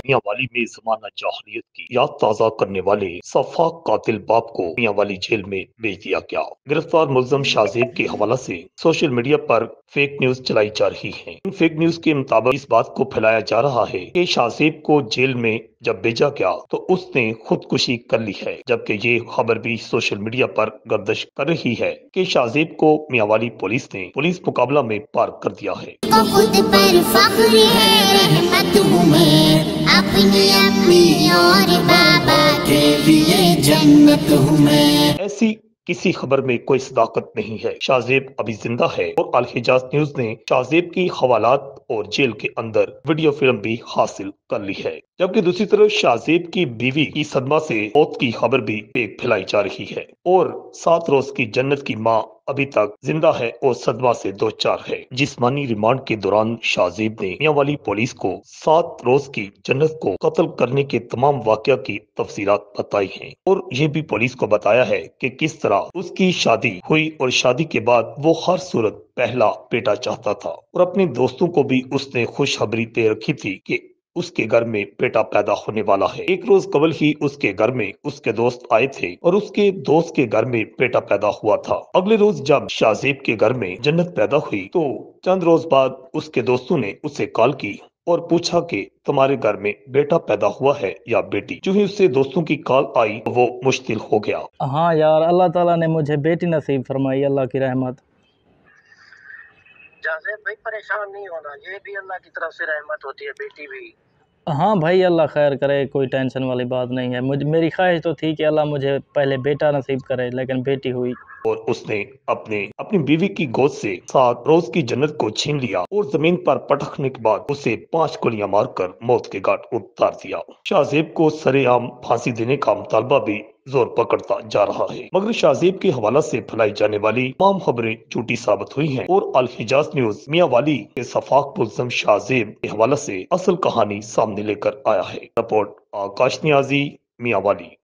मियां वाली में जमाना जाहिलियत की याद ताज़ा करने वाले सफाक कातिल बाप को मियां वाली जेल में भेज दिया गया। गिरफ्तार मुलजम शाहजेब के हवाला से सोशल मीडिया पर फेक न्यूज चलाई जा रही है। इन फेक न्यूज के मुताबिक इस बात को फैलाया जा रहा है कि शाहजेब को जेल में जब भेजा गया तो उसने खुदकुशी कर ली है, जबकि ये खबर भी सोशल मीडिया पर गर्दिश कर रही है कि शाहजेब को मियां वाली पुलिस ने पुलिस मुकाबला में पार कर दिया है। खुद पर फख्र है, रहमत हूँ मैं अपनी अम्मी और बाबा के लिए जन्नत हूँ मैं। ऐसी किसी खबर में कोई सदाकत नहीं है। शाहजेब अभी जिंदा है और अल हिजाज न्यूज ने शाहजेब की हवालात और जेल के अंदर वीडियो फिल्म भी हासिल कर ली है, जबकि दूसरी तरफ शाहजेब की बीवी की सदमा से मौत की खबर भी फेक फैलाई जा रही है और 7 रोज की जन्नत की मां अभी तक जिंदा है और सदमा से दो चार है। जिस्मानी रिमांड के दौरान शाहजेब ने मियां वाली पुलिस को 7 रोज की जन्नत को कत्ल करने के तमाम वाकया की तफसीलात बताई हैं और ये भी पुलिस को बताया है कि किस तरह उसकी शादी हुई और शादी के बाद वो हर सूरत पहला बेटा चाहता था और अपने दोस्तों को भी उसने खुशखबरी दे रखी थी कि उसके घर में बेटा पैदा होने वाला है। एक रोज कबल ही उसके घर में उसके दोस्त आए थे और उसके दोस्त के घर में बेटा पैदा हुआ था। अगले रोज जब शाहजेब के घर में जन्नत पैदा हुई तो चंद रोज बाद उसके दोस्तों ने उसे कॉल की और पूछा कि तुम्हारे घर में बेटा पैदा हुआ है या बेटी। जो ही उससे दोस्तों की कॉल आई तो वो मुश्किल हो गया। हाँ यार, अल्लाह ताला ने मुझे बेटी नसीब फरमाई, अल्लाह की रहमत। जाज़ेब भाई परेशान नहीं होना, ये भी अल्लाह की तरफ से रहमत होती है, बेटी भी। हाँ भाई, अल्लाह खैर करे, कोई टेंशन वाली बात नहीं है। मेरी ख्वाहिश तो थी कि अल्लाह मुझे पहले बेटा नसीब करे, लेकिन बेटी हुई। और उसने अपनी बीवी की गोद से 7 रोज की जन्नत को छीन लिया और जमीन पर पटकने के बाद उसे 5 गोलियां मारकर मौत के घाट उतार दिया। शाहजेब को सरेआम फांसी देने का मुतालबा भी जोर पकड़ता जा रहा है, मगर शाहजेब के हवाला से फैलाई जाने वाली तमाम खबरें झूठी साबित हुई हैं और अल हिजाज न्यूज मियां वाली के सफाक मुल्ज़म शाहजेब के हवाला से असल कहानी सामने लेकर आया है। रिपोर्ट आकाश नियाजी, मियां वाली।